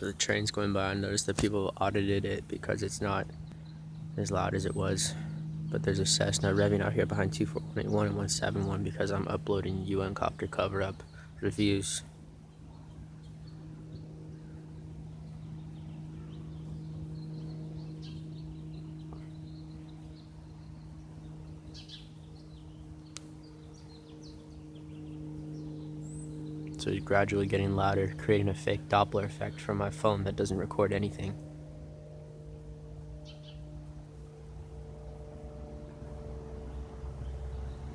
So the train's going by. I noticed that people audited it because it's not as loud as it was. But there's a Cessna revving out here behind 24181 and 171 because I'm uploading UN copter cover-up reviews. So it's gradually getting louder, creating a fake Doppler effect from my phone that doesn't record anything.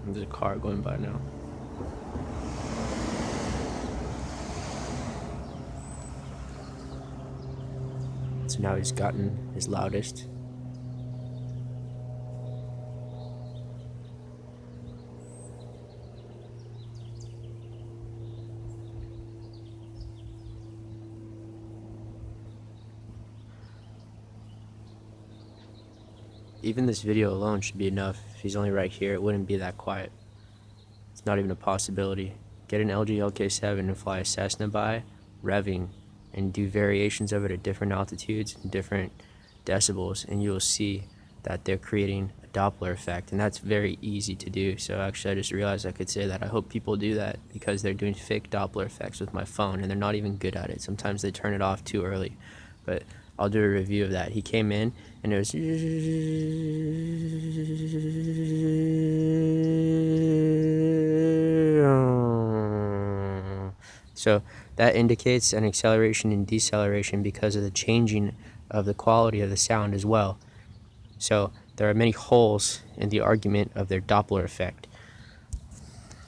There's a car going by now. So now he's gotten his loudest. Even this video alone should be enough. If he's only right here, it wouldn't be that quiet. It's not even a possibility. Get an LG LK7 and fly a Cessna by, revving, and do variations of it at different altitudes and different decibels, and you'll see that they're creating a Doppler effect, and that's very easy to do. So actually I just realized I could say that. I hope people do that because they're doing fake Doppler effects with my phone and they're not even good at it. Sometimes they turn it off too early, but I'll do a review of that. He came in and it was so that indicates an acceleration and deceleration because of the changing of the quality of the sound as well. So there are many holes in the argument of their Doppler effect.